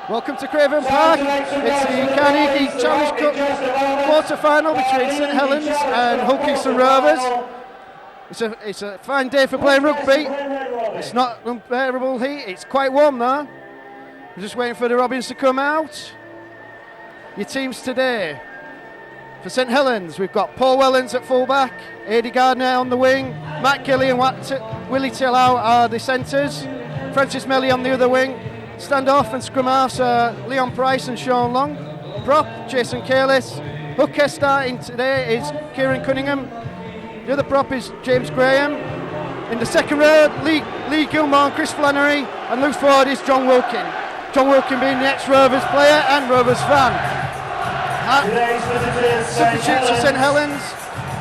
Welcome to Craven Park. It's the Carnegie Challenge Cup quarter-final between St Helens and Hull Kingston Rovers. It's a fine day for playing rugby. It's not unbearable heat. It's quite warm though. We're just waiting for the Robins to come out. Your teams today. For St Helens, we've got Paul Wellens at fullback, Aidy Gardner on the wing, Matt Gilly and Willie Tillow are the centres, Francis Melly on the other wing. Stand-off and scrum halves are Leon Price and Sean Long. Prop, Jason Kalis. Hooker starting today is Kieran Cunningham. The other prop is James Graham. In the second row, Lee Gilmore and Chris Flannery. And loose forward is John Wilkin. John Wilkin being the ex-Rovers player and Rovers fan. Substitutes for St Helens.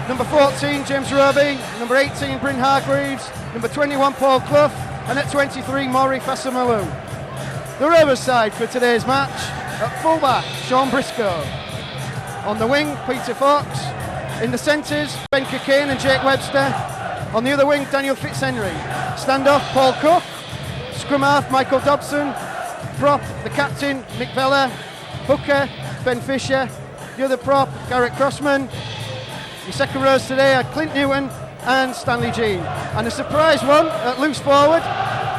Number 14, James Roby. Number 18, Bryn Hargreaves. Number 21, Paul Clough. And at 23, Maury Fassamalu. The Rovers side for today's match, at fullback, Sean Briscoe. On the wing, Peter Fox. In the centres, Ben Cockayne and Jake Webster. On the other wing, Daniel Fitzhenry. Stand-off, Paul Cook. Scrum half, Michael Dobson. Prop, the captain, Mick Vella. Hooker, Ben Fisher. The other prop, Garrett Crossman. The second rows today are Clint Newton and Stanley Jean. And a surprise one at loose forward.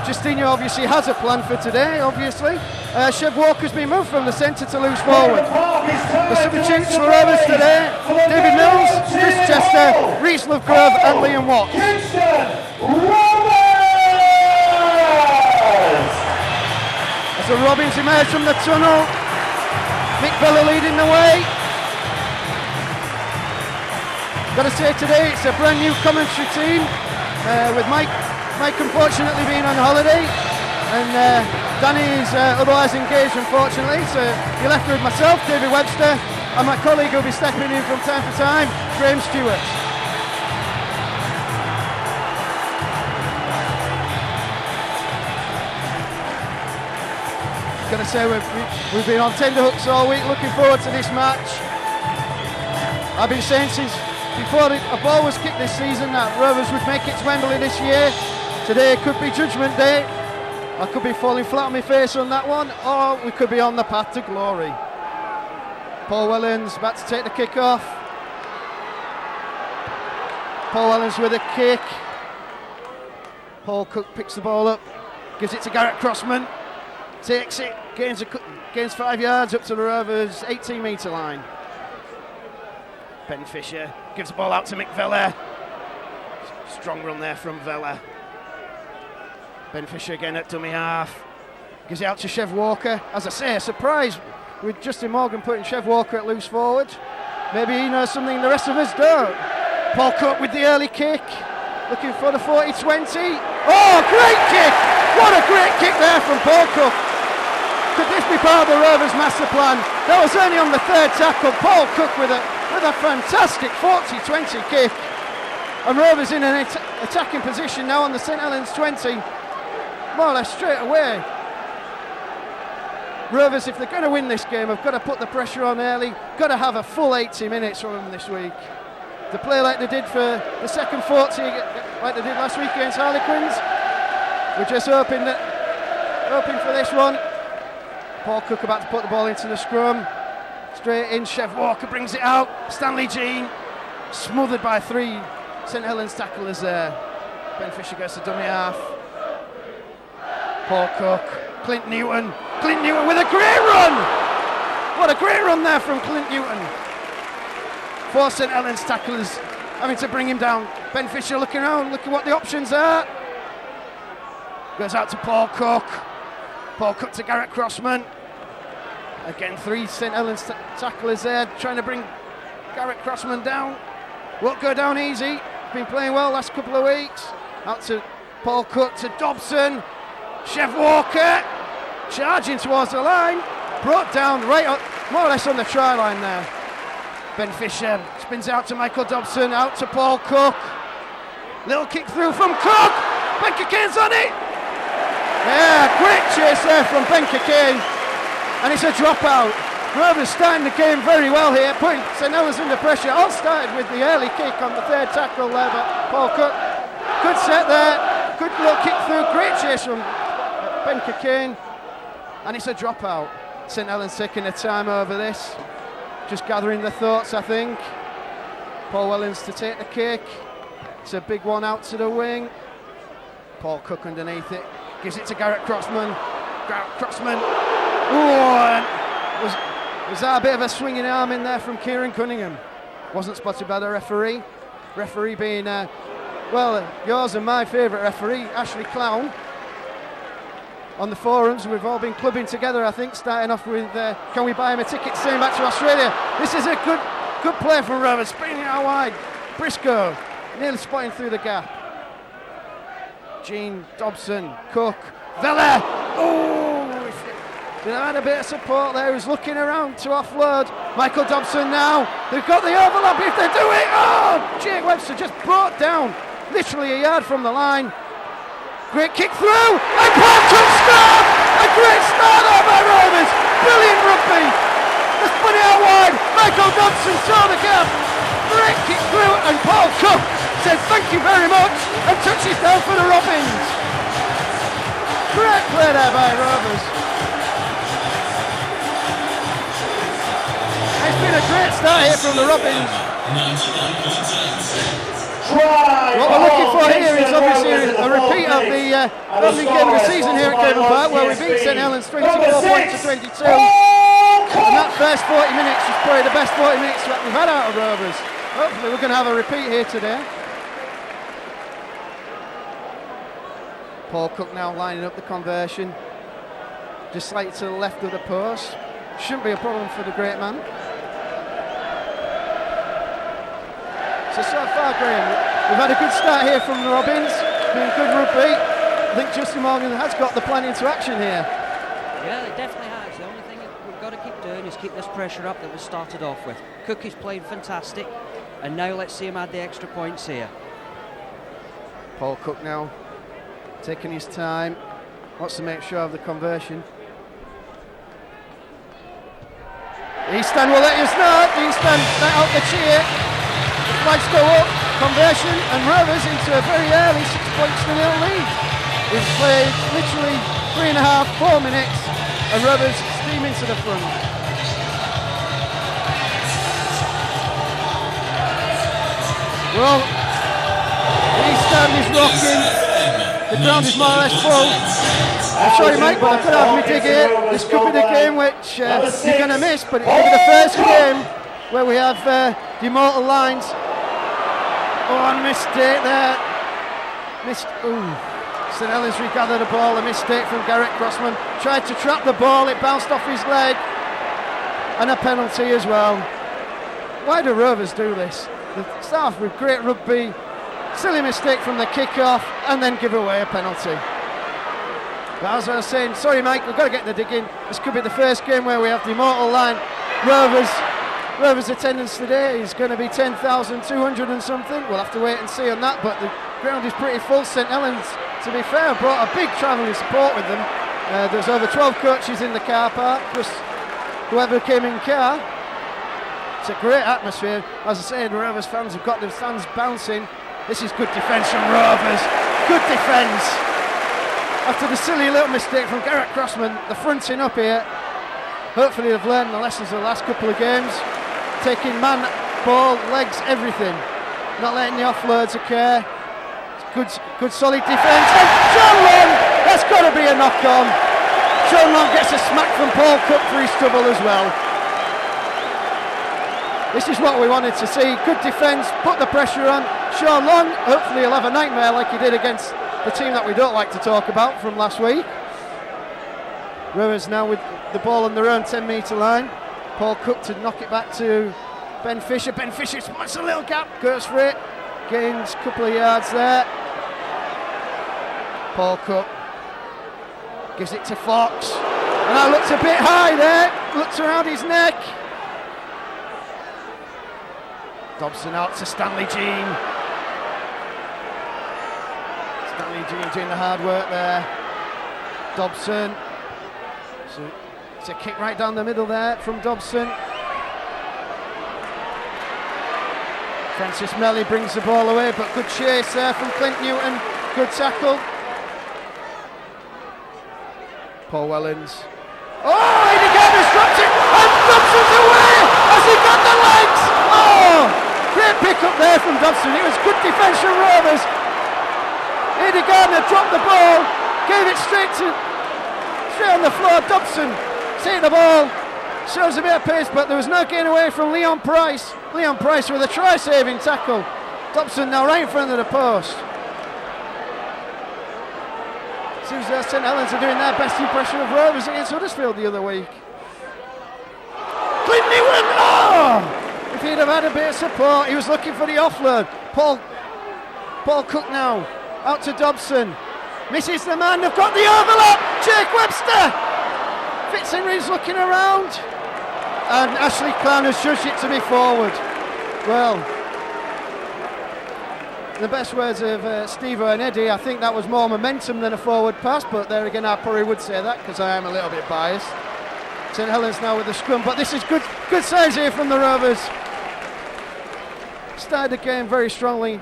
Justinho obviously has a plan for today, obviously. Chev Walker's been moved from the centre to loose forward. The substitutes for Rovers today, David Mills, Chris Chester, Rhys Lovegrove and Liam Watts. As the Robins emerge from the tunnel, Mick Vella leading the way. Got to say today it's a brand new commentary team with Mike unfortunately being on holiday, and Danny is otherwise engaged unfortunately, so you're left with myself, David Webster, and my colleague who'll be stepping in from time to time, Graham Stewart. Gotta say we've been on tenterhooks all week, looking forward to this match. I've been saying since before a ball was kicked this season that Rovers would make it to Wembley this year. Today could be Judgment Day. I could be falling flat on my face on that one, or we could be on the path to glory. Paul Wellens about to take the kick off. Paul Wellens with a kick. Paul Cook picks the ball up, gives it to Garrett Crossman, takes it, gains 5 yards up to the Rovers' 18-metre line. Ben Fisher gives the ball out to Mick Vella. Strong run there from Vella. Ben Fisher again at dummy half. Gives it out to Chev Walker. As I say, a surprise with Justin Morgan putting Chev Walker at loose forward. Maybe he knows something the rest of us don't. Paul Cook with the early kick. Looking for the 40-20. Oh, great kick! What a great kick there from Paul Cook. Could this be part of the Rovers master plan? That was only on the third tackle. Paul Cook with a fantastic 40-20 kick. And Rovers in an attacking position now on the St Helens 20. More or less straight away. Rovers, if they're going to win this game, have got to put the pressure on early. Got to have a full 80 minutes from them this week. To play like they did for the second 40, like they did last week against Harlequins. We're just hoping for this one. Paul Cook about to put the ball into the scrum. Straight in, Chev Walker brings it out. Stanley Jean smothered by 3 St Helens tacklers there. Ben Fisher goes to dummy half. Paul Cook, Clint Newton with a great run! What a great run there from Clint Newton. 4 St Helens tacklers having to bring him down. Ben Fisher looking around, looking what the options are. Goes out to Paul Cook. Paul Cook to Garrett Crossman. Again, 3 St Helens tacklers there, trying to bring Garrett Crossman down. Won't go down easy. Been playing well last couple of weeks. Out to Paul Cook to Dobson. Chev Walker charging towards the line. Brought down right up, more or less on the try line there. Ben Fisher spins out to Michael Dobson. Out to Paul Cook. Little kick through from Cook. Ben Cockayne's on it. Yeah, great chase there from Ben Cockayne. And it's a dropout. Rovers starting the game very well here, putting St Helens under pressure. All started with the early kick on the third tackle there, but Paul Cook, good set there, good little kick through, great chase from Ben Cockayne. and it's a dropout. St Helens taking their time over this, just gathering their thoughts, I think. Paul Wellens to take the kick. It's a big one out to the wing. Paul Cook underneath it, gives it to Garrett Crossman. Garrett Crossman. Was that a bit of a swinging arm in there from Kieran Cunningham? Wasn't spotted by the referee. Referee being, well, yours and my favourite referee, Ashley Clown. On the forums, we've all been clubbing together, I think, starting off with, can we buy him a ticket, sending back to Australia. This is a good play from Rovers, spinning it out wide. Briscoe, nearly spotting through the gap. Gene, Dobson, Cook, Vella. They had a bit of support there. He was looking around to offload. Michael Dobson now. They've got the overlap if they do it. Oh, Jake Webster just brought down, literally a yard from the line. Great kick through, and Paul Cook scored! A great start out by Rovers. Brilliant rugby. They spun it out wide. Michael Dobson saw the gap. Great kick through, and Paul Cook said thank you very much and touches down for the Robins. Great play there by Rovers. It's been a great start here from the Robins. What we're looking for here is obviously a repeat of the opening game of the season here at Cable Park, where we beat St Helens 24 points to 22. And that first 40 minutes was probably the best 40 minutes that we've had out of Rovers. Hopefully we're going to have a repeat here today. Paul Cook now lining up the conversion, just slightly to the left of the post. Shouldn't be a problem for the great man. So far, Graham, we've had a good start here from the Robins, doing good rugby. I think Justin Morgan has got the plan into action here. Yeah, it definitely has. The only thing that we've got to keep doing is keep this pressure up that we started off with. Cook is playing fantastic, and now let's see him add the extra points here. Paul Cook now taking his time, wants to make sure of the conversion. Easton will let you start. Easton let out the cheer. The flags go up. Conversion and Rovers into a very early 6 points to 0 lead. We've played literally 3.5, 4 minutes, and Rovers steam into the front. Well, Easton is rocking. The ground is more or less full. I'm sorry, Mike, but I could have me dig here. This could be the game which you're going to miss, but it could be the first game where we have the immortal lines. Oh, and a mistake there. St Helens regathered the ball. A mistake from Garrett Crossman. Tried to trap the ball. It bounced off his leg. And a penalty as well. Why do Rovers do this? They start off with great rugby. Silly mistake from the kick-off, and then give away a penalty. But as I was saying, sorry Mike, we've got to get the dig in. This could be the first game where we have the immortal line. Rovers attendance today is going to be 10,200 and something. We'll have to wait and see on that, but the ground is pretty full. St Helens, to be fair, brought a big travelling support with them. There's over 12 coaches in the car park, plus whoever came in car. It's a great atmosphere. As I said, Rovers fans have got their stands bouncing. This is good defence from Rovers. Good defence. After the silly little mistake from Garrett Crossman, the fronting up here. Hopefully they've learned the lessons of the last couple of games. Taking man, ball, legs, everything. Not letting the offloads occur. Good solid defence. And John Long, that's got to be a knock on. John Long gets a smack from Paul Cook for his trouble as well. This is what we wanted to see. Good defence, put the pressure on. Sean Long, hopefully he'll have a nightmare like he did against the team that we don't like to talk about from last week. Rovers now with the ball on their own 10-metre line. Paul Cook to knock it back to Ben Fisher. Ben Fisher spots a little gap, goes for it. Gains a couple of yards there. Paul Cook gives it to Fox. And that looks a bit high there. Looks around his neck. Dobson out to Stanley Jean. Stanley Jean doing the hard work there. Dobson. So it's a kick right down the middle there from Dobson. Francis Melly brings the ball away, but good chase there from Clint Newton. Good tackle. Paul Wellens Oh, Eddie Gardner's dropped it, and Dobson's away! Has he got the legs? Oh, great pick up there from Dobson. It was good defence from Rovers. Eddie Gardner dropped the ball, gave it straight on the floor. Dobson take the ball, shows a bit of pace, but there was no getting away from Leon Price. Leon Price with a try-saving tackle. Dobson now right in front of the post. Seems that St Helens are doing their best impression of Rovers against Huddersfield the other week. Clint Newman! Oh! If he'd have had a bit of support, he was looking for the offload. Paul Cook now, out to Dobson. Misses the man, they've got the overlap! Jake Webster! Fitzhenry's looking around. And Ashley Clown has judged it to be forward. Well, the best words of Steve and Eddie, I think that was more momentum than a forward pass, but there again I probably would say that because I am a little bit biased. St Helens now with the scrum, but this is good size here from the Rovers. Started the game very strongly,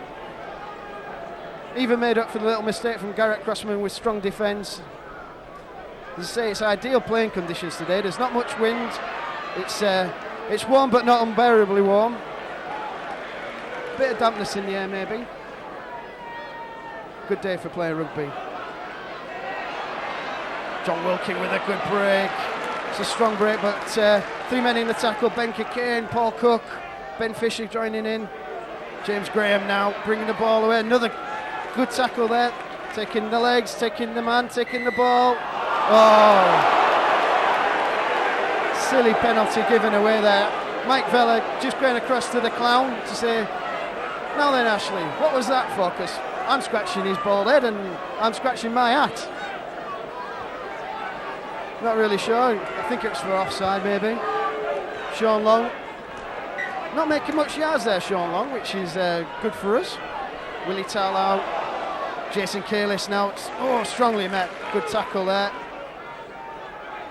even made up for the little mistake from Garrett Crossman with strong defence. As I say, it's ideal playing conditions today. There's not much wind. It's warm but not unbearably warm. Bit of dampness in the air maybe. Good day for playing rugby. John Wilkin with a good break. It's a strong break, but 3 men in the tackle. Ben Kikane, Paul Cook, Ben Fisher joining in. James Graham now bringing the ball away. Another good tackle there. Taking the legs, taking the man, taking the ball. Oh! Silly penalty given away there. Mike Vella just going across to the Clown to say, now then Ashley, what was that for? Because I'm scratching his bald head and I'm scratching my hat. Not really sure. I think it was for offside maybe. Sean Long. Not making much yards there, Sean Long, which is good for us. Willie Tarlow. Jason Kalis now. Oh, strongly met. Good tackle there.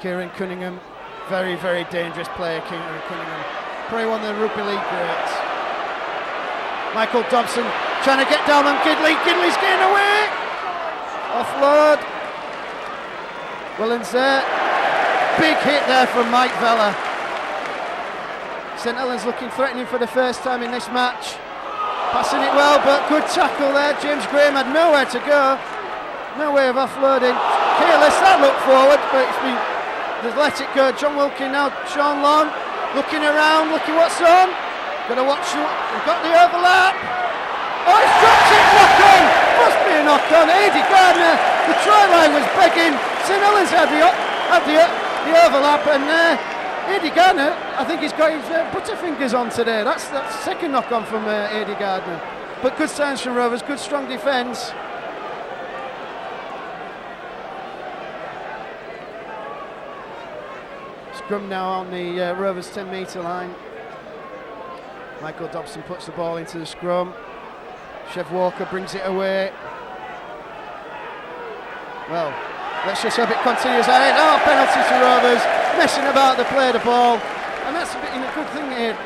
Kieran Cunningham. Very, very dangerous player, Kieran Cunningham. Probably one of the rugby league greats. Michael Dobson trying to get down on Gidley. Gidley's getting away. Offload. Willens there. Big hit there from Mike Vella. St Helens looking threatening for the first time in this match. Passing it well, but good tackle there. James Graham had nowhere to go. No way of offloading. Careless, that looked forward, but it's been just let it go. John Wilkin now. Sean Long looking around, looking what's on. Got to watch. We've got the overlap. Oh, he's dropped it. Knock on. Must be a knock on. Eddie Gardner. The try line was begging. St Helens had the overlap, and Eddie Gardner, I think he's got his butterfingers on today. That's the second knock on from Eddie Gardner. But good signs from Rovers. Good strong defence. Scrum now on the Rovers 10 metre line. Michael Dobson puts the ball into the scrum. Chev Walker brings it away. Well, let's just hope it continues. Oh, penalty to Rovers. Messing about to play the ball. And that's a good thing here.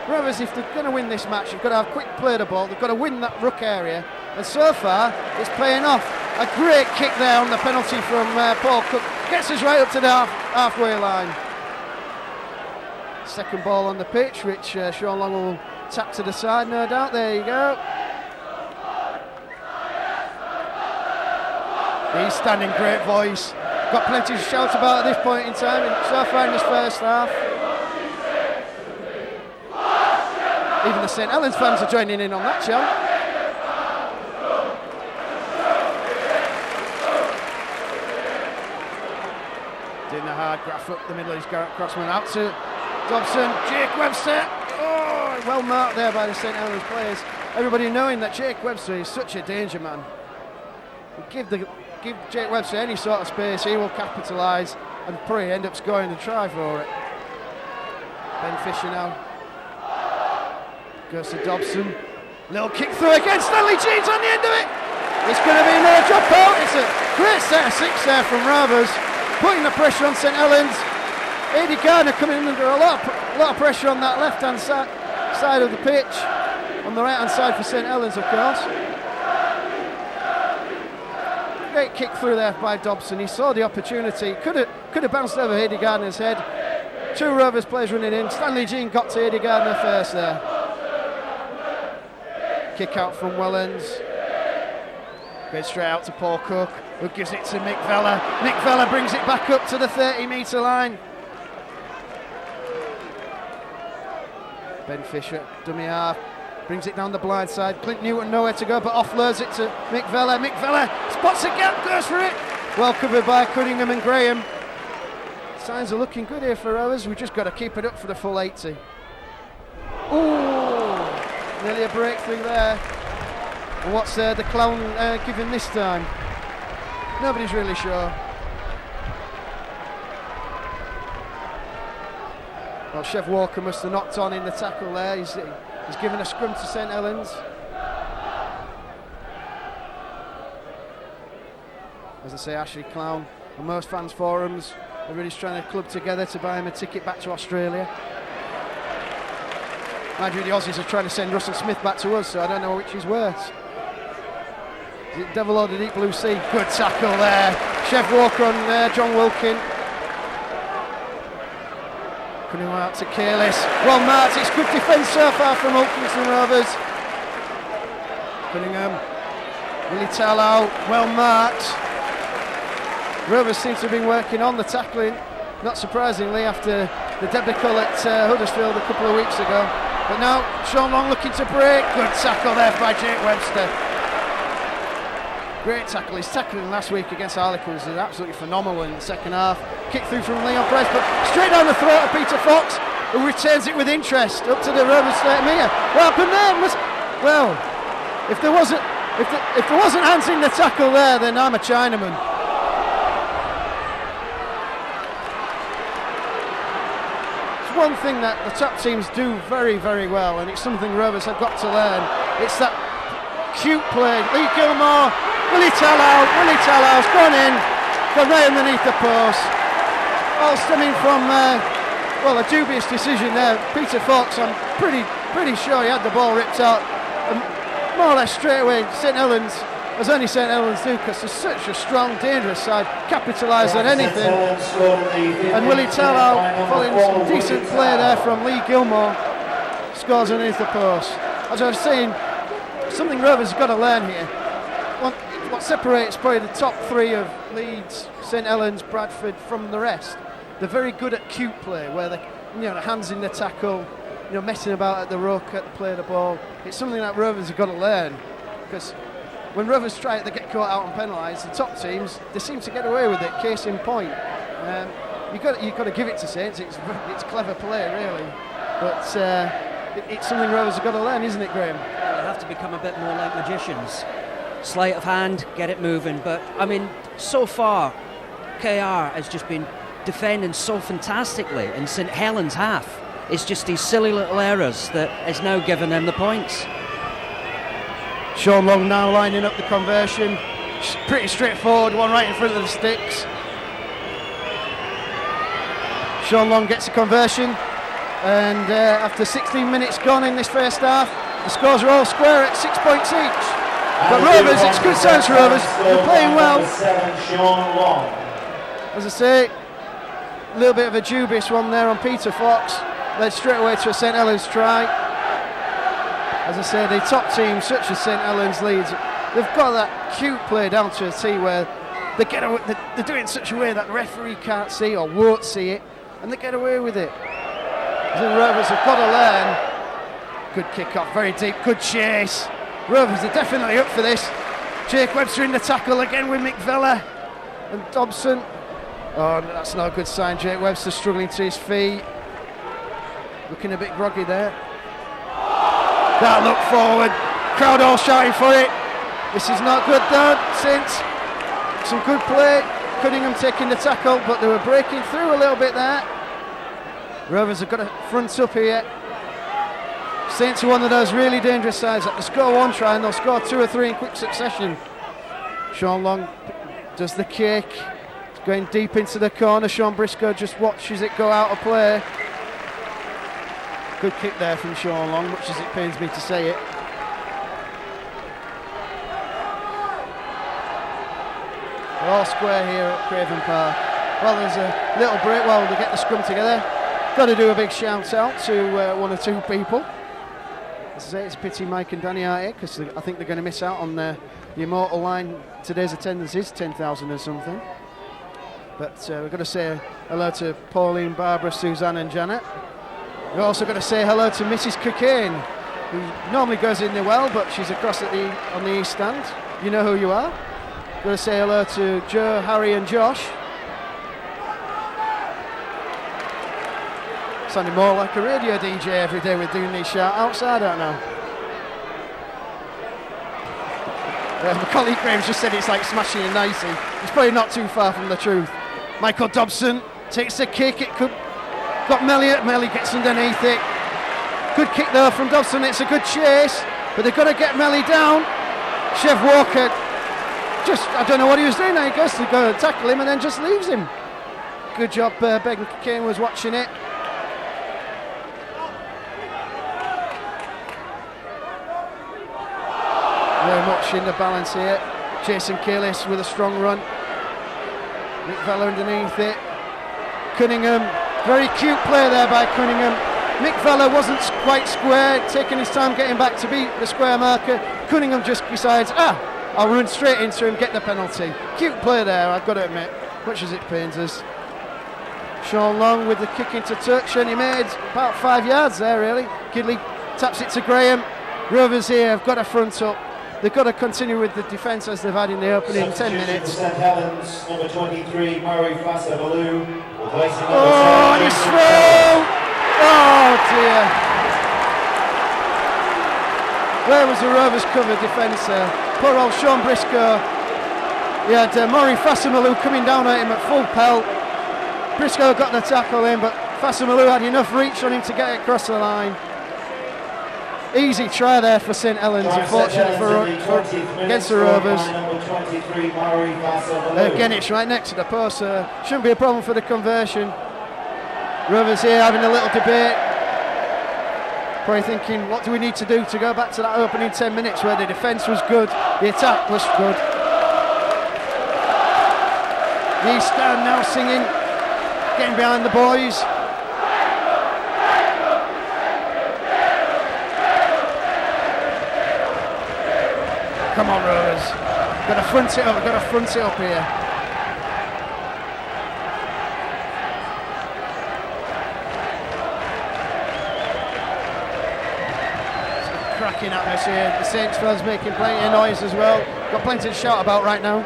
Rovers, if they're going to win this match, they've got to have quick play the ball. They've got to win that ruck area. And so far, it's paying off. A great kick there on the penalty from Paul Cook. Gets us right up to the halfway line. Second ball on the pitch, which Sean Long will tap to the side, no doubt. There you go. He's standing, great voice. Got plenty to shout about at this point in time, so far in this first half. Even the St Helens fans are joining in on that chant. Doing the hard graph up the middle is Garrett Crossman, out to Dobson, Jake Webster. Oh, well marked there by the St Helens players. Everybody knowing that Jake Webster is such a danger man. Give Jake Webster any sort of space, he will capitalise and probably end up scoring the try for it. Ben Fisher now goes to Dobson. Little kick through again. Stanley Jeans on the end of it. It's going to be no drop out. It's a great set of six there from Rovers, putting the pressure on St Helens. Eddie Gardner coming under a lot of pressure on that left-hand side of the pitch. On the right-hand side for St Helens, of course. Great kick through there by Dobson. He saw the opportunity. Could have bounced over Aidy Gardner's head. 2 Rovers players running in. Stanley Jean got to Aidy Gardner first there. Kick out from Wellens. Goes straight out to Paul Cook, who gives it to Mick Vella. Mick Vella brings it back up to the 30-metre line. Ben Fisher, dummy half, brings it down the blind side. Clint Newton nowhere to go, but offloads it to Mick Vella. Mick Vella spots a gap, goes for it. Well covered by Cunningham and Graham. Signs are looking good here for Rovers. We've just got to keep it up for the full 80. Ooh, nearly a breakthrough there. And what's the clown giving this time? Nobody's really sure. Well, Chev Walker must have knocked on in the tackle there. He's given a scrum to St Helens. As I say, Ashley Clown on most fans forums, everybody's trying to club together to buy him a ticket back to Australia. Mind you, the Aussies are trying to send Russell Smith back to us, so I don't know which is worse. Is it Devil or the Deep Blue Sea? Good tackle there. Chev Walker on John Wilkin. Coming out to Kalis. Well marked, it's good defence so far from Ulkington Rovers. Cunningham. Willie Tallow, well marked. Rovers seem to have been working on the tackling, not surprisingly, after the debacle at Huddersfield a couple of weeks ago. But now Sean Long looking to break. Good tackle there by Jake Webster. Great tackle. His tackling last week against Harlequins was absolutely phenomenal in the second half. Kick through from Leon Price, but straight down the throat of Peter Fox, who returns it with interest up to the Rovers 30 metre. What happened there? Well, if there wasn't hands in the tackle there, then I'm a Chinaman. It's one thing that the top teams do very, very well, and it's something Rovers have got to learn. It's that cute play. Lee Gilmore, Willie Tallow's gone in, gone right underneath the post. All stemming from, a dubious decision there. Peter Fox, I'm pretty sure he had the ball ripped out. And more or less straight away, St Helens, as only St Helens do, because they're such a strong, dangerous side, capitalise on anything. And Willie Tallow, following some decent play there from Lee Gilmore, scores underneath the post. As I was saying, something Rovers have got to learn here. What separates probably the top 3 of Leeds, St Helens, Bradford from the rest, they're very good at cute play, where they, the hands in the tackle, messing about at the ruck, at the play of the ball. It's something that Rovers have got to learn, because when Rovers try it, they get caught out and penalised. The top teams, they seem to get away with it. Case in point, you've got to give it to Saints. It's clever play, really, but it's something Rovers have got to learn, isn't it, Graham? They have to become a bit more like magicians. Sleight of hand, get it moving. But I mean, so far, KR has just been defending so fantastically in St Helens half. It's just these silly little errors that has now given them the points. Sean Long now lining up the conversion. Pretty straightforward, one right in front of the sticks. Sean Long gets a conversion, and after 16 minutes gone in this first half, the scores are all square at 6 points each. But Rovers, it's good signs for Rovers. They're playing well. As I say, a little bit of a dubious one there on Peter Fox. Led straight away to a St Helens try. As I say, the top teams such as St Helens, Leeds, they've got that cute play down to a T where they do it in such a way that the referee can't see or won't see it, and they get away with it. The Rovers have got to learn. Good kick off, very deep, good chase. Rovers are definitely up for this. Jake Webster in the tackle again with Mick Vella and Dobson. Oh, no, that's not a good sign. Jake Webster struggling to his feet. Looking a bit groggy there. That look forward. Crowd all shouting for it. This is not good though. Since some good play. Cunningham taking the tackle, but they were breaking through a little bit there. Rovers have got to front up here. Saints are one of those really dangerous sides that they score one try and they'll score 2 or 3 in quick succession. Sean Long does the kick. It's going deep into the corner. Sean Briscoe just watches it go out of play. Good kick there from Sean Long, much as it pains me to say it. They're all square here at Craven Park. Well, there's a little break while they get the scrum together. Got to do a big shout out to one or two people. As I say, it's a pity Mike and Danny aren't here, because I think they're going to miss out on the immortal line. Today's attendance is 10,000 or something. But we've got to say hello to Pauline, Barbara, Suzanne and Janet. We've also got to say hello to Mrs. Cocaine, who normally goes in there well, but she's across at on the east stand. You know who you are. Got to say hello to Joe, Harry and Josh. Sounding more like a radio DJ every day with doing these shout-outs, I don't know. My colleague Graham's just said it's like smashing a nicey. It's probably not too far from the truth. Michael Dobson takes the kick, got Melly, Melly gets underneath it. Good kick though from Dobson, it's a good chase, but they've got to get Melly down. Chev Walker, I don't know what he was doing there, he goes to go tackle him and then just leaves him. Good job, Ben Kane was watching it. Very much in the balance here. Jason Kalis with a strong run. Mick Vella underneath it. Cunningham, very cute play there by Cunningham. Mick Vella wasn't quite square, taking his time getting back to beat the square marker. Cunningham just decides, I'll run straight into him, get the penalty. Cute play there, I've got to admit, much as it pains us. Sean Long with the kick into touch, and he made about 5 yards there really. Gidley taps it to Graham. Rovers here have got to front up. They've got to continue with the defence as they've had in the opening 10 minutes. St Helens, number 23, Murray Fasabaloo, replacing and he's through! Oh dear. Where was the Rovers cover defence there? Poor old Sean Briscoe. He had Murray Fasabaloo coming down at him at full pelt. Briscoe got the tackle in, but Fasabaloo had enough reach on him to get it across the line. Easy try there for St Helens, unfortunately for against the Rovers. Again, it's right next to the post, so shouldn't be a problem for the conversion. Rovers here having a little debate, probably thinking, what do we need to do to go back to that opening 10 minutes where the defence was good, the attack was good. The East Stand now singing, getting behind the boys. Come on, Rovers. Got to front it up here. It's a cracking atmosphere. The Saints fans making plenty of noise as well. Got plenty to shout about right now.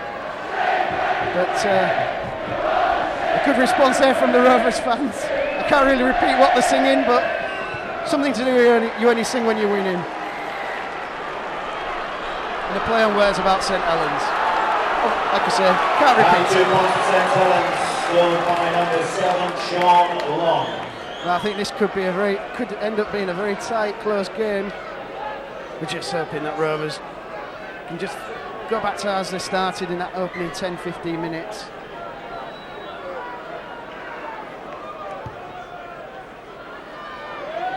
But a good response there from the Rovers fans. I can't really repeat what they're singing, but something to do you only sing when you're winning. And the play on words about St Helens. Oh, like I say, can't repeat it. St Helens, scored by number 7, Sean Long. Well, I think this could end up being a very tight, close game. We're just hoping that Rovers can just go back to as they started in that opening 10-15 minutes.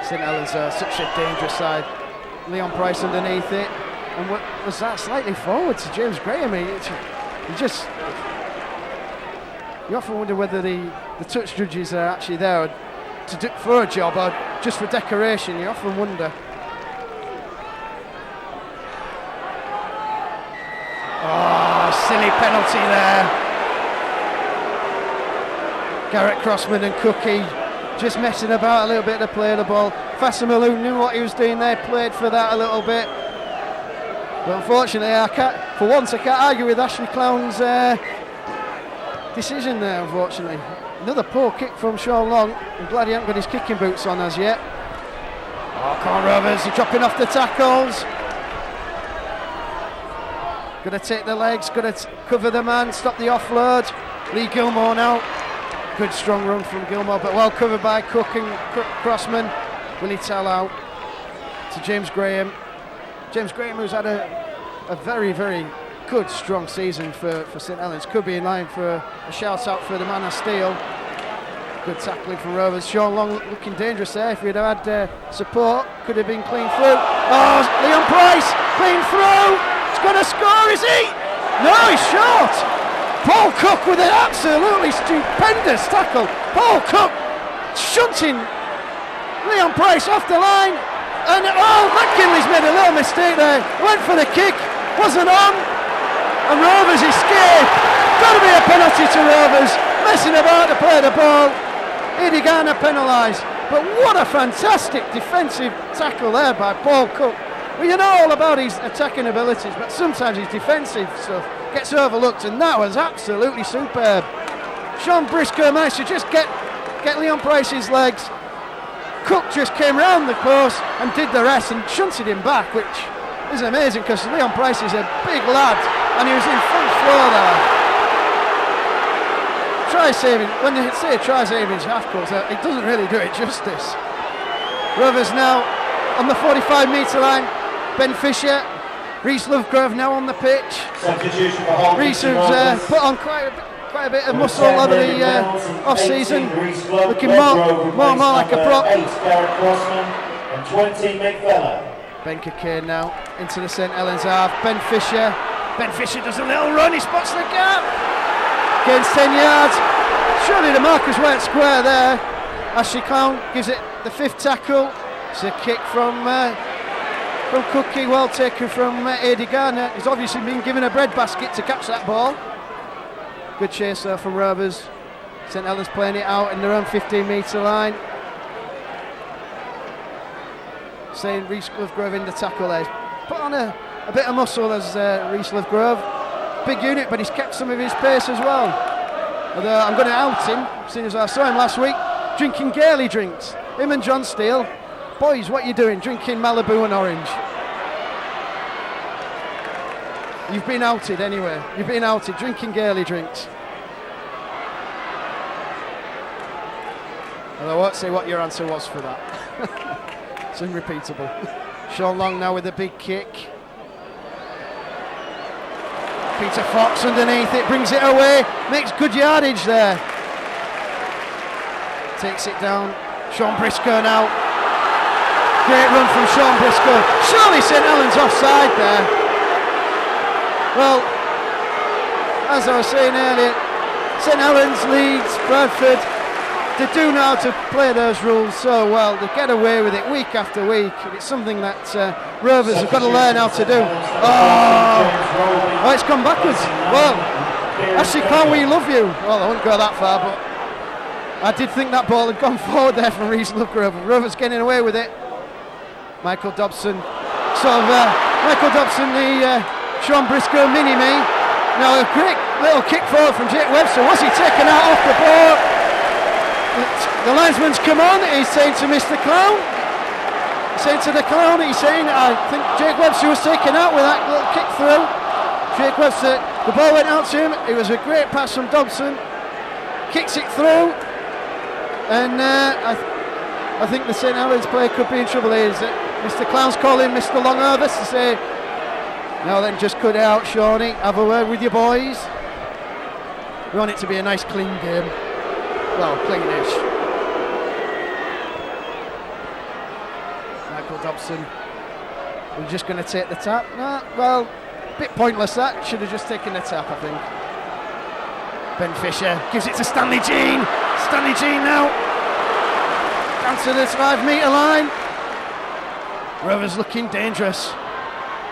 St Helens are such a dangerous side. Leon Price underneath it. And what was that, slightly forward to James Graham? You often wonder whether the touch judges are actually there for a job or just for decoration. You often wonder. Oh, silly penalty there. Garrett Crossman and Cookie just messing about a little bit to play the ball. Fasabaloo knew what he was doing there, played for that a little bit. But unfortunately, I can't argue with Ashley Clown's decision there, unfortunately. Another poor kick from Sean Long. I'm glad he hasn't got his kicking boots on as yet. Oh, come on, Rovers, they're dropping off the tackles. Got to take the legs, got to cover the man, stop the offload. Lee Gilmore now. Good strong run from Gilmore, but well covered by Cook and Crossman. Willie Tell out to James Graham. James Graham, who's had a very, very good, strong season for St Helens, could be in line for a shout out for the man of steel. Good tackling from Rovers. Sean Long looking dangerous there. If we'd have had support, could have been clean through. Oh, Leon Price, clean through. He's going to score, is he? No, he's short. Paul Cook with an absolutely stupendous tackle. Paul Cook shunting Leon Price off the line, and McKinley's made a little mistake there. Went for the kick, wasn't on, and Rovers escape. Got to be a penalty to Rovers, messing about to play the ball. Eddie Garner penalised, but what a fantastic defensive tackle there by Paul Cook. Well, you know all about his attacking abilities, but sometimes his defensive stuff gets overlooked, and that was absolutely superb. Sean Briscoe managed to just get Leon Price's legs. Cook just came round the post and did the rest and shunted him back, which is amazing because Leon Price is a big lad and he was in front floor there. Try saving, when they say try saving his half court, it doesn't really do it justice. Rovers now on the 45-metre line. Ben Fisher, Rhys Lovegrove now on the pitch. Substitution for Rhys, who's put on quite a bit of muscle over the off-season, looking more like a prop. 8 Garrett Crossman and 20 McVella. Ben Cockayne now into the St Helens half. Ben Fisher does a little run, he spots the gap. Gains 10 yards. Surely the markers weren't square there. Ashley Clown gives it the 5th tackle. It's a kick from Cookie, well taken from Eddie Garner. He's obviously been given a breadbasket to catch that ball. Good chase there from Rovers. St Helens playing it out in their own 15-metre line. Saying Rhys Lovegrove in the tackle there. He's put on a bit of muscle as Rhys Lovegrove. Big unit, but he's kept some of his pace as well. Although I'm going to out him, seeing as I saw him last week drinking Gailey drinks. Him and John Steele. Boys, what you doing? Drinking Malibu and orange. You've been outed anyway. You've been outed drinking Gailey drinks. Well, I won't say what your answer was for that. It's unrepeatable. Sean Long now with a big kick. Peter Fox underneath it, brings it away, makes good yardage there. Takes it down. Sean Briscoe now. Great run from Sean Briscoe. Surely St Helens offside there. Well, as I was saying earlier, St Helens, Leeds, Bradford, they do know how to play those rules so well. They get away with it week after week. And it's something that Rovers have got to learn how to do. Oh, it's gone backwards. Well, Ashley Clown, we love you. Well, I wouldn't go that far, but I did think that ball had gone forward there from Rhys Lovegrove. Rovers getting away with it. Michael Dobson, the Sean Briscoe mini-me. Now a quick little kick forward from Jake Webster. Was he taken out off the ball? The linesman's come on. He's saying to Mr. Clown. He's saying to the Clown. He's saying, I think Jake Webster was taken out with that little kick through. Jake Webster, the ball went out to him. It was a great pass from Dobson. Kicks it through. And I think the St Helens player could be in trouble here. Is that Mr. Clown's calling Mr. Longovers to say, now then, just cut it out, Shawnee. Have a word with your boys. We want it to be a nice, clean game. Well, cleanish. Michael Dobson. We're just going to take the tap. Nah, well, a bit pointless that. Should have just taken the tap, I think. Ben Fisher gives it to Stanley Jean. Stanley Jean now. Down to the 5-metre line. Rovers looking dangerous.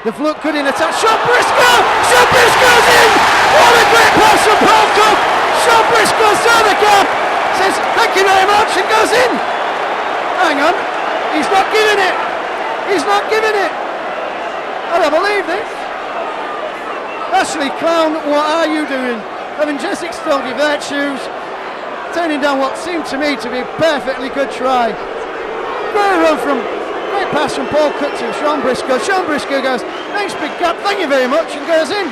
They've looked good in attack. Sean Briscoe! Sean Briscoe's in! What a great pass from Paul Cook! Sean Briscoe saw the gap, says thank you very much and goes in. Hang on, he's not giving it. He's not giving it. I don't believe this. Ashley Clown, what are you doing? Having just extolled your virtues, turning down what seemed to me to be a perfectly good try. Great run from, great pass from Paul Cook to Sean Briscoe. Sean Briscoe goes, nice big gap, thank you very much, and goes in.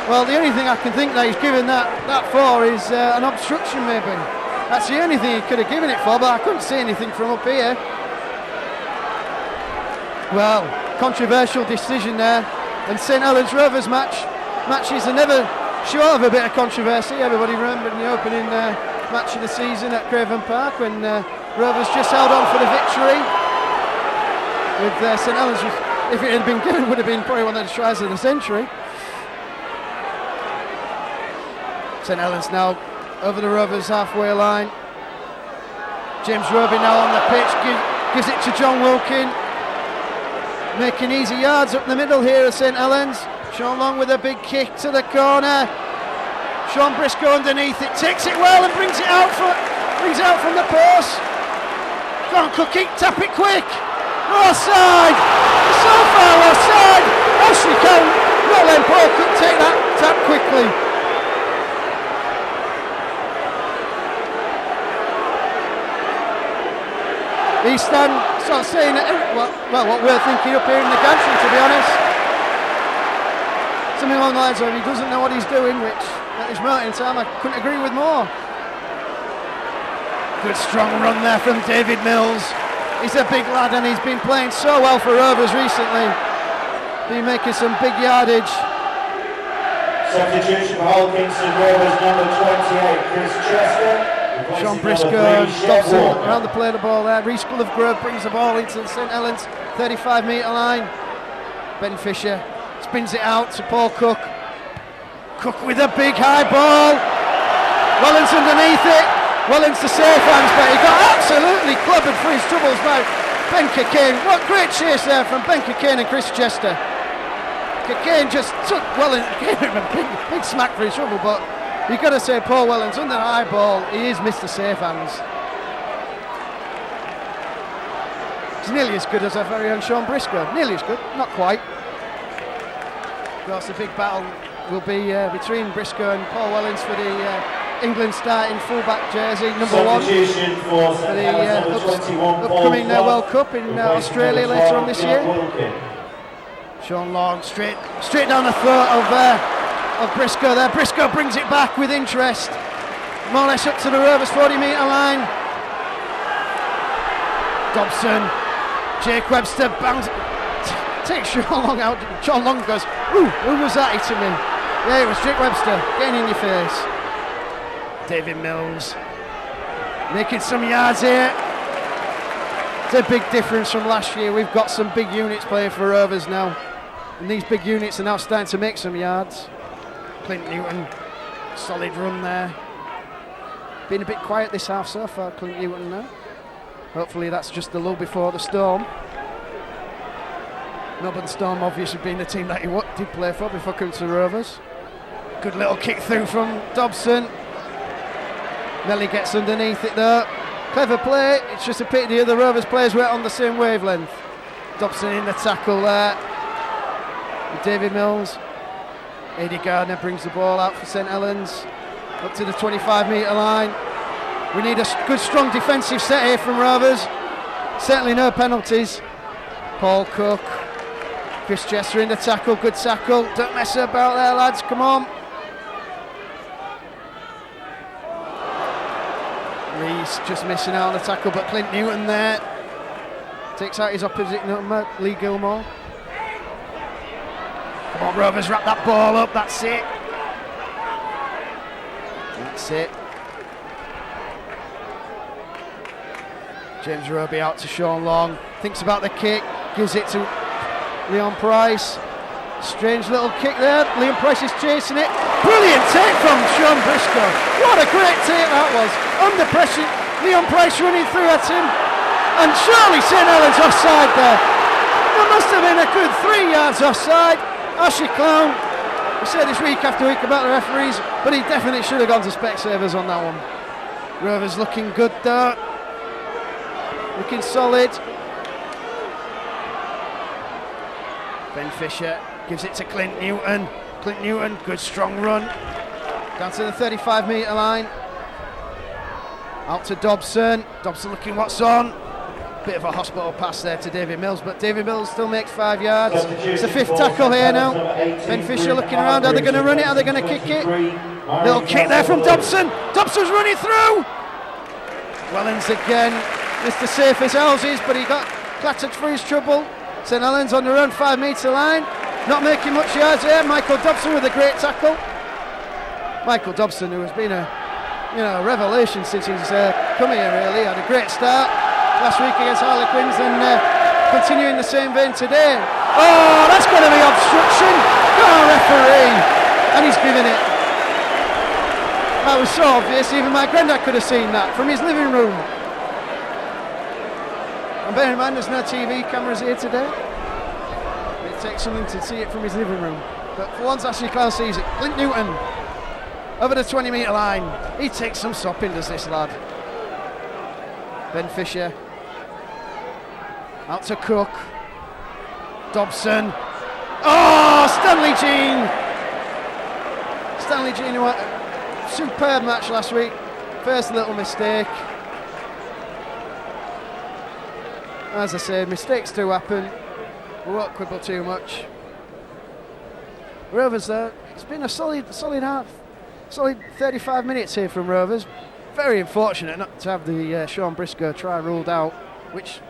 Well, the only thing I can think that he's given that for is an obstruction maybe. That's the only thing he could have given it for, but I couldn't see anything from up here. Well, controversial decision there. And St Helens Rovers matches are never short of a bit of controversy. Everybody remembered the opening match of the season at Craven Park when Rovers just held on for the victory. With St Helens, if it had been given, would have been probably one of the tries of the century. St Helens now over the Rovers halfway line. James Roby now on the pitch, gives it to John Wilkin. Making easy yards up the middle here at St Helens. Sean Long with a big kick to the corner. Sean Briscoe underneath it, takes it well and brings it out from the post. Go on, Cookie, tap it quick. Offside! So far offside! Ashley Cowan, not letting Paul Cook take that tap quickly. Easton sort of saying well, what we're thinking up here in the gantry, to be honest. Something along the lines of he doesn't know what he's doing, which at this moment in time I couldn't agree with more. Good strong run there from David Mills. He's a big lad and he's been playing so well for Rovers recently. Been making some big yardage. Substitution for Hull Kingston Rovers, number 28, Chris Chester. Sean Briscoe, Dobson around the play of the ball there. Rhys Glovegrove brings the ball into the St Helens 35 metre line. Ben Fisher spins it out to Paul Cook. Cook with a big high ball. Wellens underneath it. Wellens to safe hands, but he got absolutely clubbered for his troubles by Ben Cockayne. What great chase there from Ben Cockayne and Chris Chester. Cockayne just took Wellens, gave him a big smack for his trouble, but you've got to say Paul Wellens under the high ball, he is Mr. Safe Hands. He's nearly as good as our very own Sean Briscoe. Nearly as good, not quite. Of course, the big battle will be between Briscoe and Paul Wellens for the England starting fullback jersey, number 1 for the upcoming World Cup in Australia later on this year. Sean Long straight down the throat of Briscoe there. Briscoe brings it back with interest, more or less up to the Rovers 40 metre line. Dobson, Jake Webster bangs, takes Sean Long out. Sean Long goes, ooh, who was that hitting him? Yeah, it was Jake Webster getting in your face. David Mills making some yards here. It's a big difference from last year. We've got some big units playing for Rovers now, and these big units are now starting to make some yards. Clint Newton, solid run there. Been a bit quiet this half so far, Clint Newton now. Hopefully that's just the lull before the storm. Melbourne Storm obviously being the team that he did play for before coming to the Rovers. Good little kick through from Dobson. Nelly gets underneath it though. Clever play, it's just a pity the other Rovers players weren't on the same wavelength. Dobson in the tackle there. With David Mills. Eddie Gardner brings the ball out for St Helens. Up to the 25 metre line. We need a good strong defensive set here from Rovers. Certainly no penalties. Paul Cook. Chris Chester in the tackle, good tackle. Don't mess about there lads, come on. Reese just missing out on the tackle, but Clint Newton there takes out his opposite number, Lee Gilmore. Come on Rovers, wrap that ball up, that's it. That's it. James Roby out to Sean Long, thinks about the kick, gives it to Leon Price. Strange little kick there, Leon Price is chasing it. Brilliant take from Sean Briscoe. What a great take that was. Under pressure, Leon Price running through at him. And surely St Helens offside there. There must have been a good 3 yards offside. Ashley Clown, we say this week after week about the referees, but he definitely should have gone to Specsavers on that one. Rovers looking good though. Looking solid. Ben Fisher gives it to Clint Newton. Clint Newton, good strong run. Down to the 35 metre line. Out to Dobson. Dobson looking what's on. Bit of a hospital pass there to David Mills, but David Mills still makes 5 yards. It's the 5th tackle here now. Ben Fisher looking around. Are they going to run it? Are they going to kick it? Little kick there from Dobson. Dobson's running through. Wellens again. Mr. Safe as houses, but he got clattered for his trouble. St Helens on their own 5 metre line. Not making much yards there. Michael Dobson with a great tackle. Michael Dobson, who has been a revelation since he's come here, really. Had a great start last week against Harlequins and continuing the same vein today. Oh, that's going to be obstruction. Go on, referee. And he's given it. was so obvious, even my granddad could have seen that from his living room. And bear in mind, there's no TV cameras here today. It takes something to see it from his living room. But for once, Ashley Clown sees it. Clint Newton, over the 20-metre line. He takes some sopping, does this lad. Ben Fisher, out to Cook. Dobson. Oh, Stanley Jean! Stanley Jean, who had a superb match last week. First little mistake. As I said, mistakes do happen. We won't quibble too much. Rovers, it's been a solid 35 minutes here from Rovers. Very unfortunate not to have the Sean Briscoe try ruled out, which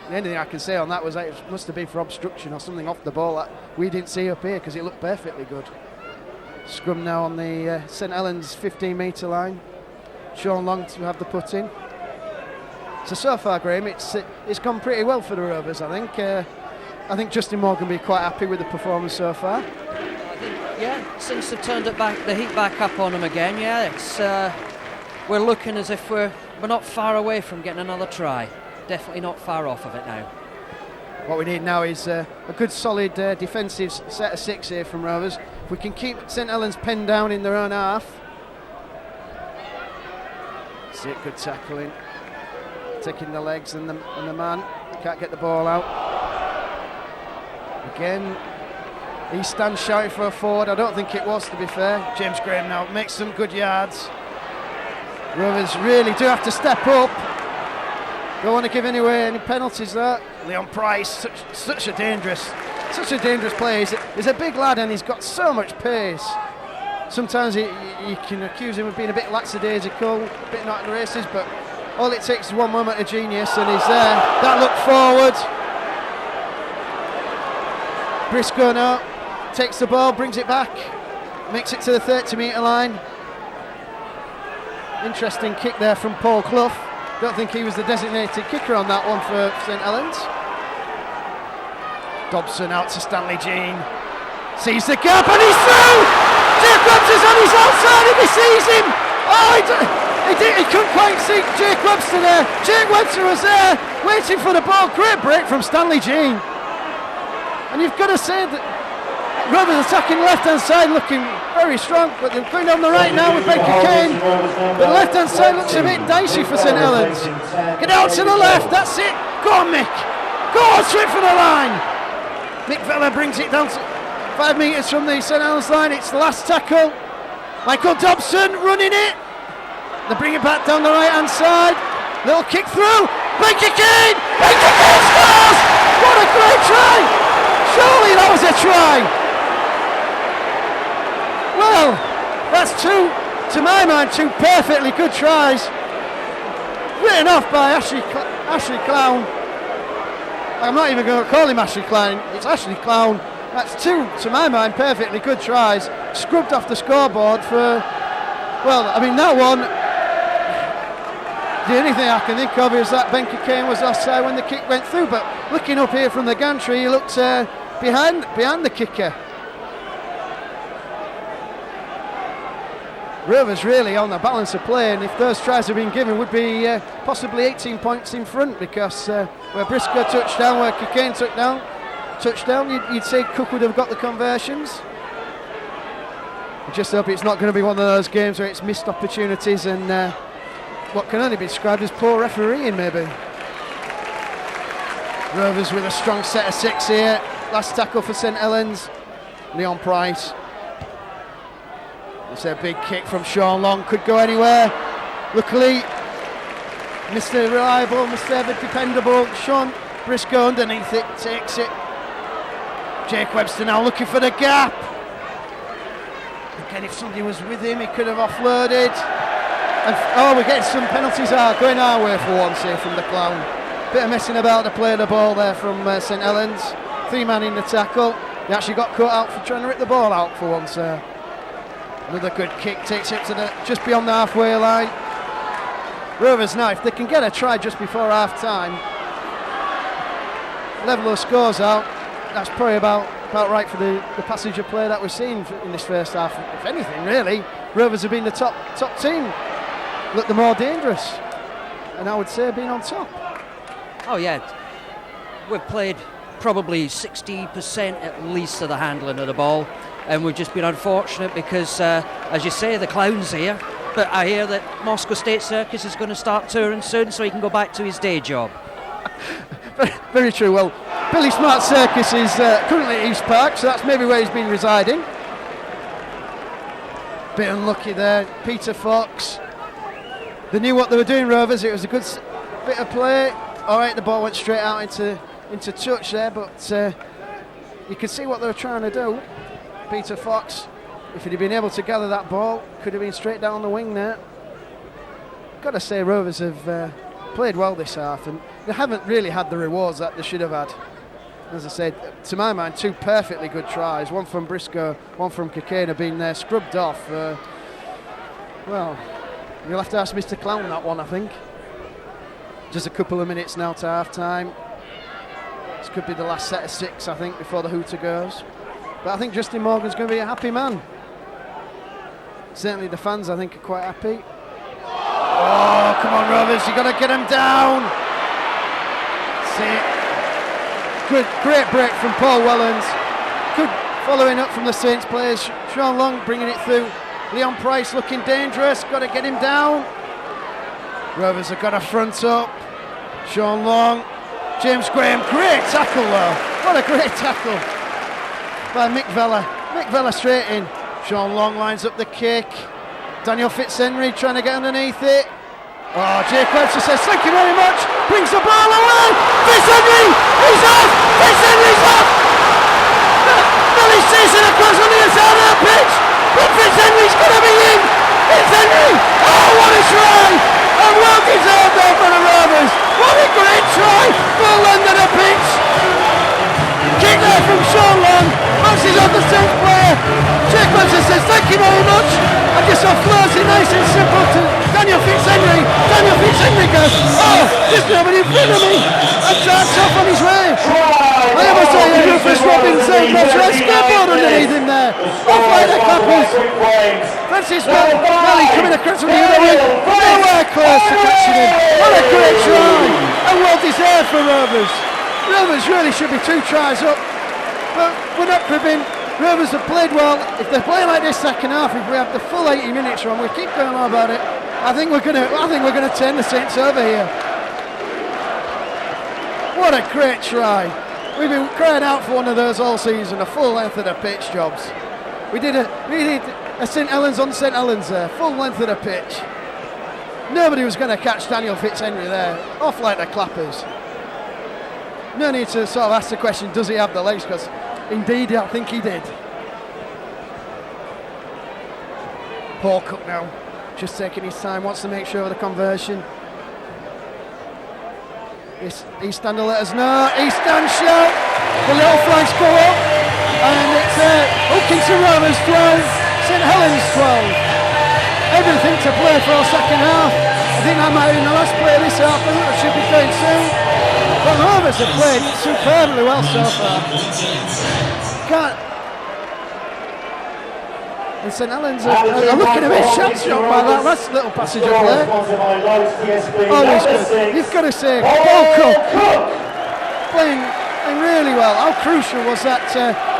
the only thing I can say on that was that it must have been for obstruction or something off the ball that we didn't see up here, because it looked perfectly good. Scrum now on the St Helens 15-metre line. Sean Long to have the put in. So far, Graham, it's gone pretty well for the Rovers, I think. I think Justin Morgan will be quite happy with the performance so far. I think, yeah, since they've turned the heat back up on them again, yeah, it's we're looking as if we're not far away from getting another try. Definitely not far off of it now. What we need now is a good solid defensive set of 6 here from Rovers. If we can keep St Helens penned down in their own half. See it, good tackling. Taking the legs and the man. Can't get the ball out. Again, he stands shouting for a forward. I don't think it was, to be fair. James Graham now makes some good yards. Rovers really do have to step up. Don't want to give any penalties there. Leon Price, such a dangerous player. He's a big lad and he's got so much pace. Sometimes you can accuse him of being a bit lackadaisical, a bit not in races, but all it takes is one moment of genius and he's there. That look forward. Briscoe now takes the ball, brings it back, makes it to the 30-metre line. Interesting kick there from Paul Clough. Don't think he was the designated kicker on that one for St Helens. Dobson out to Stanley Jean. Sees the gap and he's through! Jake Webster's on his outside and he sees him! Oh, he couldn't quite see Jake Webster there. Jake Webster was there, waiting for the ball. Great break from Stanley Jean. And you've got to say that Rovers attacking left-hand side looking very strong, but they're going down the right now with Baker Kane. The left-hand side looks a bit dicey for St Helens. Get out to the left, that's it. Go on, Mick. Go on, straight for the line. Mick Vella brings it down to 5 metres from the St Helens line. It's the last tackle. Michael Dobson running it. They bring it back down the right-hand side. Little kick through. Baker Kane! Baker Kane scores! What a great try! Surely that was a try! Well, that's to my mind, two perfectly good tries. Written off by Ashley Clown. I'm not even going to call him Ashley Clown, it's Ashley Clown. That's two, to my mind, perfectly good tries. Scrubbed off the scoreboard for, well, I mean, that one, the only thing I can think of is that Baker Kane was offside when the kick went through, but looking up here from the gantry, he looked behind the kicker. Rovers really on the balance of play, and if those tries had been given, would be possibly 18 points in front, because where Briscoe touched down, where Kane touched down, you'd say Cook would have got the conversions. I just hope it's not going to be one of those games where it's missed opportunities and what can only be described as poor refereeing, maybe. Rovers with a strong set of 6 here. Last tackle for St Helens. Leon Price. It's a big kick from Sean Long, could go anywhere. Luckily, Mr. Reliable, Mr. Ever Dependable, Sean Briscoe underneath it, takes it. Jake Webster now looking for the gap. Again, if somebody was with him, he could have offloaded. And we're getting some penalties going our way for once here from the Clown. Bit of messing about to play the ball there from St Helens. 3-man in the tackle. He actually got caught out for trying to rip the ball out for once. Another good kick, takes it to just beyond the halfway line. Rovers now, if they can get a try just before half time, level the scores out, that's probably about about right for the passage of play that we've seen in this first half. If anything, really, Rovers have been the top team. Look, the more dangerous, and I would say being on top. Oh yeah, we've played probably 60% at least of the handling of the ball, and we've just been unfortunate because, as you say, the clown's here. But I hear that Moscow State Circus is going to start touring soon, so he can go back to his day job. Very true. Well, Billy Smart Circus is currently at East Park, so that's maybe where he's been residing. Bit unlucky there. Peter Fox. They knew what they were doing, Rovers. It was a good bit of play. All right, the ball went straight out into touch there, but you could see what they were trying to do. Peter Fox, if he'd been able to gather that ball, could have been straight down the wing there. Got to say, Rovers have played well this half, and they haven't really had the rewards that they should have had. As I said, to my mind, 2 perfectly good tries, one from Briscoe, one from Kakena, being there scrubbed off. Well, you'll have to ask Mr. Clown that one, I think. Just a couple of minutes now to half time. This could be the last set of 6, I think, before the hooter goes. But I think Justin Morgan's going to be a happy man. Certainly the fans, I think, are quite happy. Oh, come on, Rovers, you've got to get him down. See, great break from Paul Wellens. Good following up from the Saints players. Sean Long bringing it through. Leon Price looking dangerous, got to get him down. Rovers have got a front up. Sean Long, James Graham, great tackle though. What a great tackle by Mick Vella. Mick Vella straight in. Sean Long lines up the kick. Daniel Fitzhenry trying to get underneath it. Oh, Jake Webster says thank you very much. Brings the ball away. Fitzhenry, he's off. Fitzhenry's off. Billy Season across on the inside of the pitch. But Fitzhenry's going to be in. Fitzhenry, oh what a try. And well deserved there for the Rovers. What a great try. Full end of the pitch. Kick there from Sean Long. Bounces off the Saints player. Jake Webster says thank you very much. I just offloads it nice and simple to Daniel Fitzhenry. Daniel Fitzhenry goes, oh, there's nobody in front of me. And starts off on his way. I almost saw Rufus Robinson, but a skateboard underneath him there. Off like the clappers. Francis Belly coming across from the other wing. Nowhere close to catching him. What a great try. And well deserved for Rovers. Rovers really should be 2 tries up. But we're not cribbing. Rovers have played well. If they play like this second half, if we have the full 80 minutes run, we keep going on about it. I think we're gonna turn the Saints over here. What a great try. We've been crying out for one of those all season, a full length of the pitch jobs. We did a St Helens on St Helens there, full length of the pitch. Nobody was going to catch Daniel Fitzhenry there, off like the clappers. No need to sort of ask the question, does he have the legs? Because indeed, I think he did. Paul Cook now, just taking his time, wants to make sure of the conversion. East Stand will let us know. East Stand shout. The little flags go up. And it's Hutchinson Rovers 12, St Helens 12. Everything to play for our second half. I think that might be the last play of this half. I should be going soon. But Rovers have played superbly well so far. And St Helens are looking a bit shot by that last little passage of play. Always good. You've got to say, Paul Cook playing really well. How crucial was that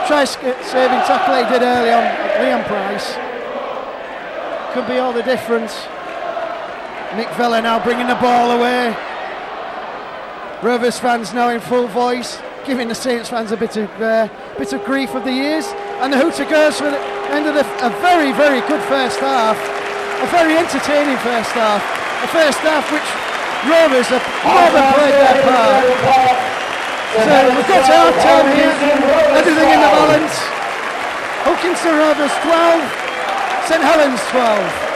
try-saving tackle he did early on at Leon Price? Could be all the difference. Mick Vella now bringing the ball away. Rovers fans now in full voice, giving the Saints fans a bit of grief of the years. And the hooter goes for the end of a very, very good first half. A very entertaining first half. A first half which Rovers have more than played their part. So we've got to half time here. Everything in the balance. Hutchinson Rovers 12, St Helens 12.